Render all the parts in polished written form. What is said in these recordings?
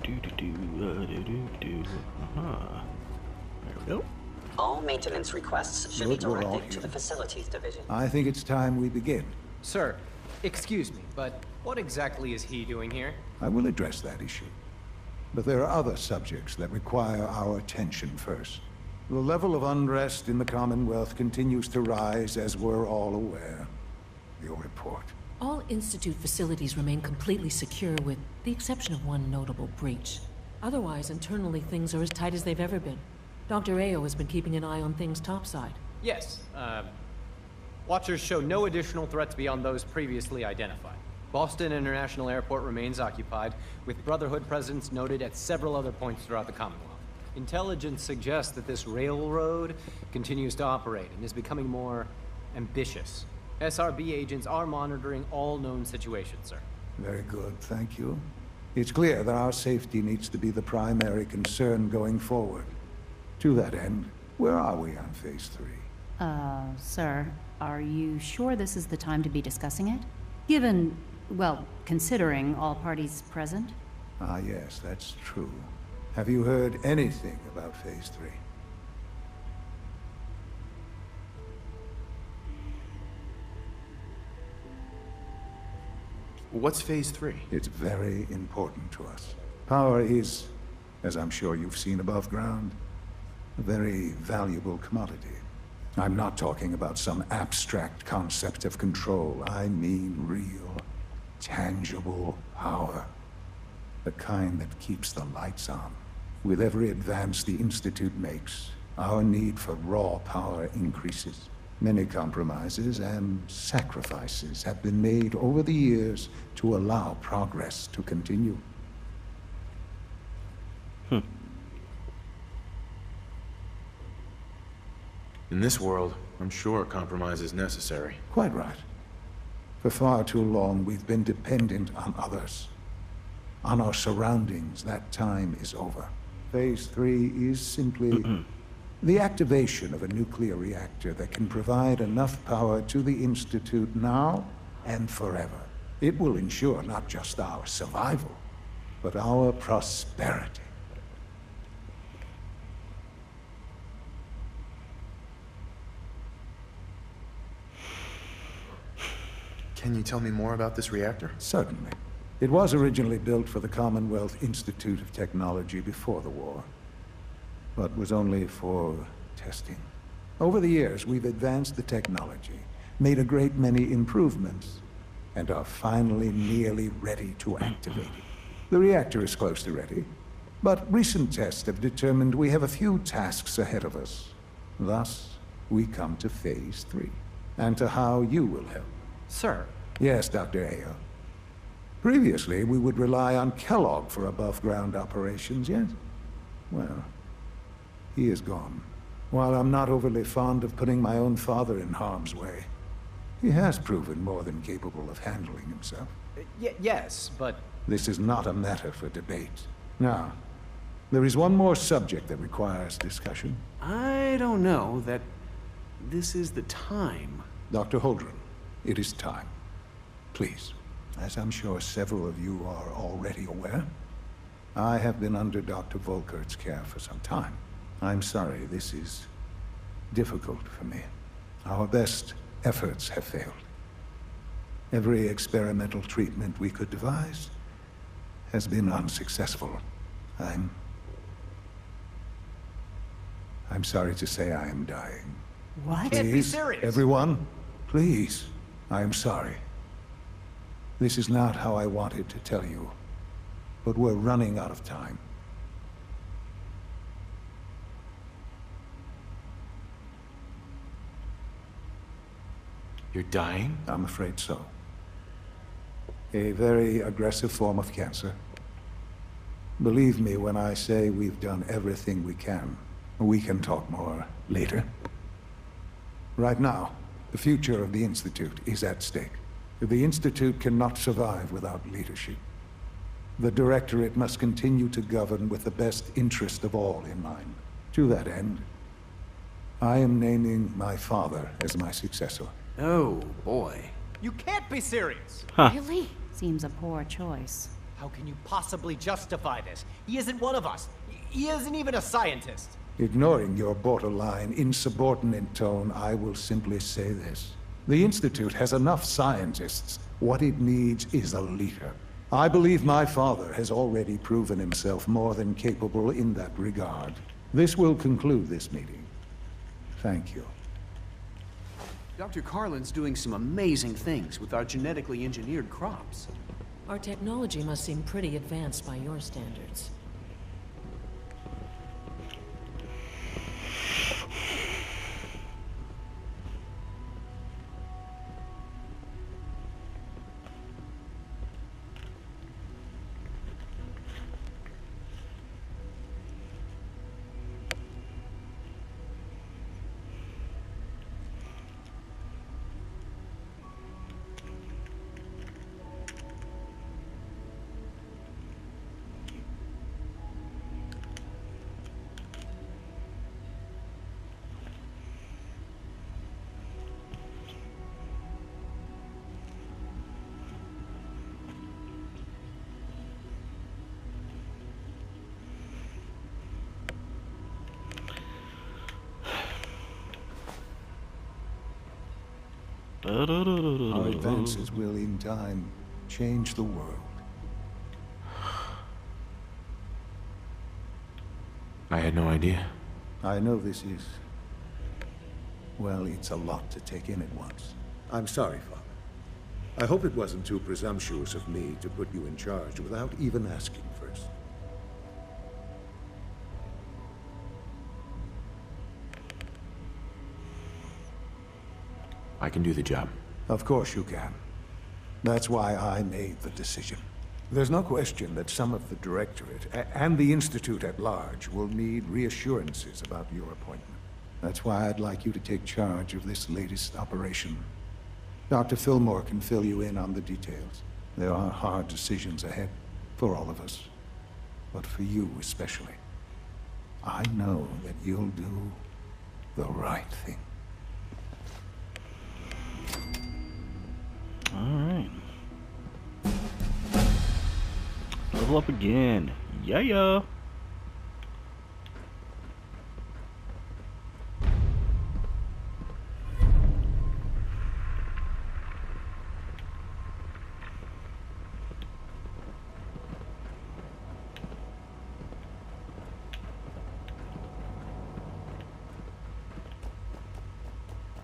There we go. All maintenance requests should be directed to the Facilities Division. I think it's time we begin. Sir, excuse me, but what exactly is he doing here? I will address that issue. But there are other subjects that require our attention first. The level of unrest in the Commonwealth continues to rise, as we're all aware. Your report. All Institute facilities remain completely secure with the exception of one notable breach. Otherwise, internally, things are as tight as they've ever been. Dr. Ayo has been keeping an eye on things topside. Yes, Watchers show no additional threats beyond those previously identified. Boston International Airport remains occupied, with Brotherhood presence noted at several other points throughout the Commonwealth. Intelligence suggests that this railroad continues to operate and is becoming more ambitious. SRB agents are monitoring all known situations, sir. Very good, thank you. It's clear that our safety needs to be the primary concern going forward. To that end, where are we on Phase 3? Sir, are you sure this is the time to be discussing it? Given, well, considering all parties present? Ah, yes, that's true. Have you heard anything about Phase 3? What's Phase 3? It's very important to us. Power is, as I'm sure you've seen above ground, a very valuable commodity. I'm not talking about some abstract concept of control. I mean real, tangible power. The kind that keeps the lights on. With every advance the Institute makes, our need for raw power increases. Many compromises and sacrifices have been made over the years to allow progress to continue. In this world, I'm sure compromise is necessary. Quite right. For far too long, we've been dependent on others. On our surroundings. That time is over. Phase 3 is simply the activation of a nuclear reactor that can provide enough power to the Institute now and forever. It will ensure not just our survival, but our prosperity. Can you tell me more about this reactor? Certainly. It was originally built for the Commonwealth Institute of Technology before the war, but was only for testing. Over the years, we've advanced the technology, made a great many improvements, and are finally nearly ready to activate it. The reactor is close to ready, but recent tests have determined we have a few tasks ahead of us. Thus, we come to Phase 3, and to how you will help. Sir. Yes, Dr. Ayo. Previously, we would rely on Kellogg for above-ground operations, yes? Well, he is gone. While I'm not overly fond of putting my own father in harm's way, he has proven more than capable of handling himself. Yes, but... This is not a matter for debate. Now, there is one more subject that requires discussion. I don't know that this is the time. Dr. Holdren, it is time. Please. As I'm sure several of you are already aware, I have been under Dr. Volkert's care for some time. I'm sorry, this is difficult for me. Our best efforts have failed. Every experimental treatment we could devise has been unsuccessful. I'm sorry to say I am dying. What? Can't be serious. Everyone, please. I am sorry. This is not how I wanted to tell you, but we're running out of time. You're dying? I'm afraid so. A very aggressive form of cancer. Believe me when I say we've done everything we can. We can talk more later. Right now, the future of the Institute is at stake. The Institute cannot survive without leadership. The Directorate must continue to govern with the best interest of all in mind. To that end, I am naming my father as my successor. Oh, boy. You can't be serious! Really? Seems a poor choice. How can you possibly justify this? He isn't one of us. He isn't even a scientist. Ignoring your borderline, insubordinate tone, I will simply say this. The Institute has enough scientists. What it needs is a leader. I believe my father has already proven himself more than capable in that regard. This will conclude this meeting. Thank you. Dr. Carlin's doing some amazing things with our genetically engineered crops. Our technology must seem pretty advanced by your standards. Our advances will, in time, change the world. I had no idea. I know this is... well, it's a lot to take in at once. I'm sorry, Father. I hope it wasn't too presumptuous of me to put you in charge without even asking first. I can do the job. Of course you can. That's why I made the decision. There's no question that some of the Directorate and the Institute at large will need reassurances about your appointment. That's why I'd like you to take charge of this latest operation. Dr. Fillmore can fill you in on the details. There are hard decisions ahead for all of us, but for you especially. I know that you'll do the right thing. Alright. Level up again. Yeah.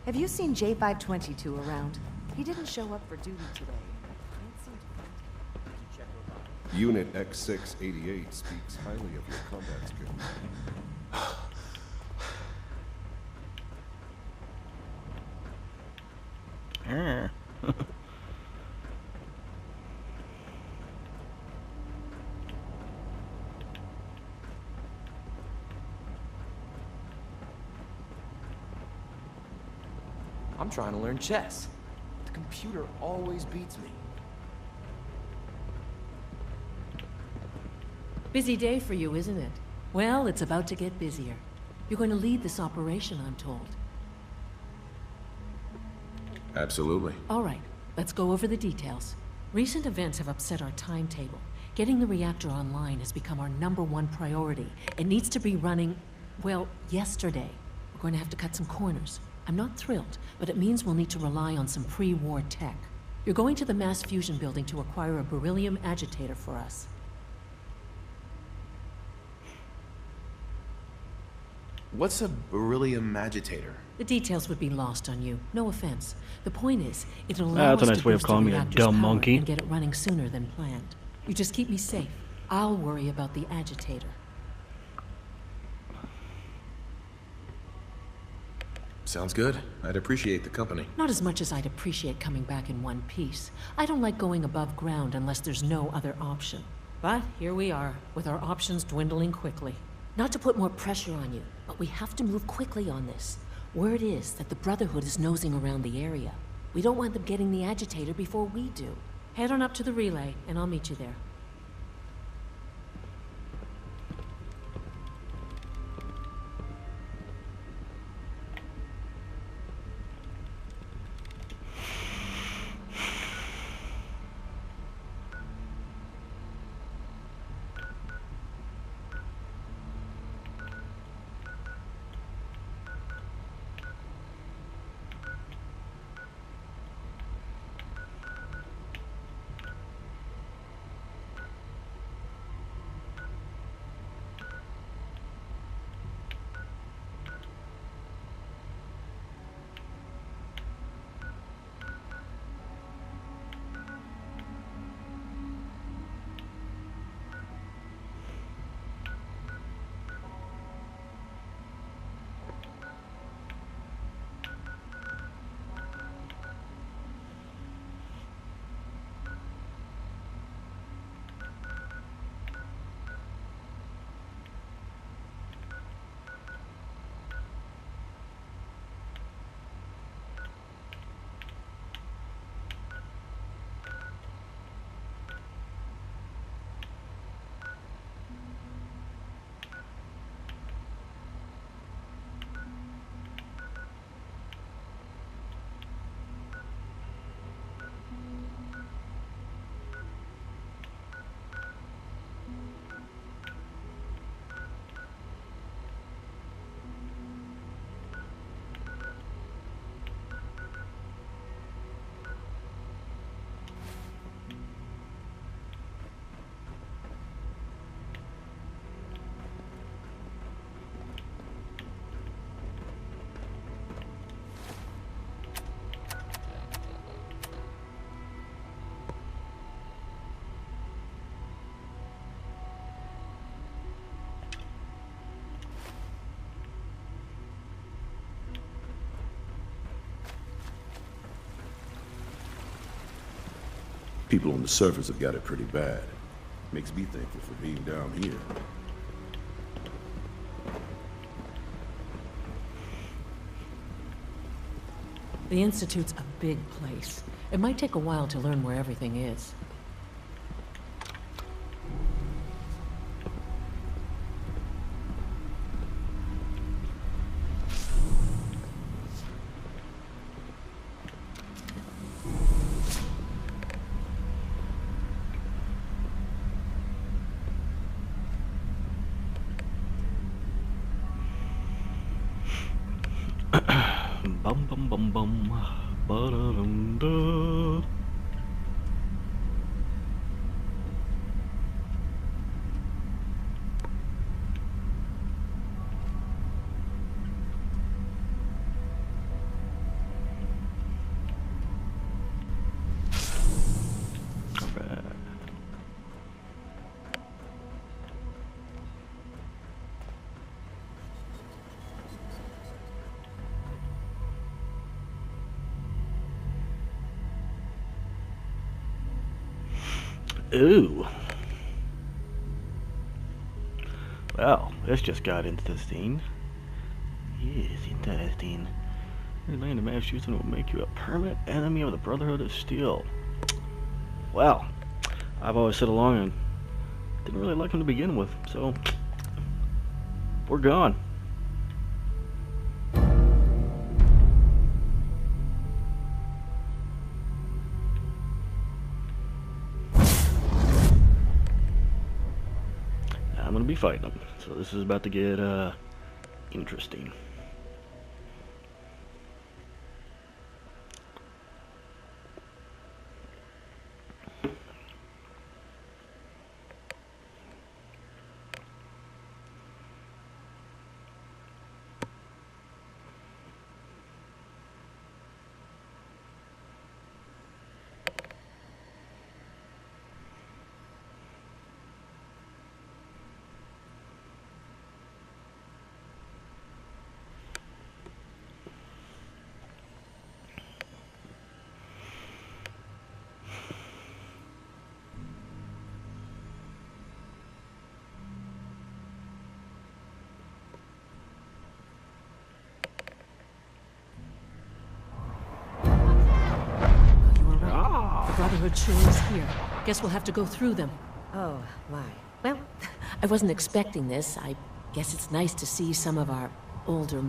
Have you seen J522 around? He didn't show up for duty today. Unit X688 speaks highly of your combat skills. I'm trying to learn chess. The computer always beats me. Busy day for you, isn't it? Well, it's about to get busier. You're going to lead this operation, I'm told. Absolutely. All right, let's go over the details. Recent events have upset our timetable. Getting the reactor online has become our #1 priority. It needs to be running, well, yesterday. We're going to have to cut some corners. I'm not thrilled, but it means we'll need to rely on some pre-war tech. You're going to the mass fusion building to acquire a beryllium agitator for us. What's a beryllium agitator? The details would be lost on you. No offense. The point is, it'll allow That's a us nice to way of boost calling the me a reactor's dumb power monkey. and get it running sooner than planned. You just keep me safe. I'll worry about the agitator. Sounds good. I'd appreciate the company. Not as much as I'd appreciate coming back in one piece. I don't like going above ground unless there's no other option. But here we are, with our options dwindling quickly. Not to put more pressure on you, but we have to move quickly on this. Word is that the Brotherhood is nosing around the area. We don't want them getting the agitator before we do. Head on up to the relay, and I'll meet you there. People on the surface have got it pretty bad. Makes me thankful for being down here. The Institute's a big place. It might take a while to learn where everything is. Bum bum bum bum. Ba-da-dum-da. Alright. Ooh. Well, this just got interesting. Yes, interesting. Your land of Massachusetts will make you a permanent enemy of the Brotherhood of Steel. Well, I've always said along and didn't really like him to begin with, so we're gone. I'm gonna be fighting them, so this is about to get interesting. Brotherhood sure is here. Guess we'll have to go through them. Oh, my. Well, I wasn't expecting this. I guess it's nice to see some of our older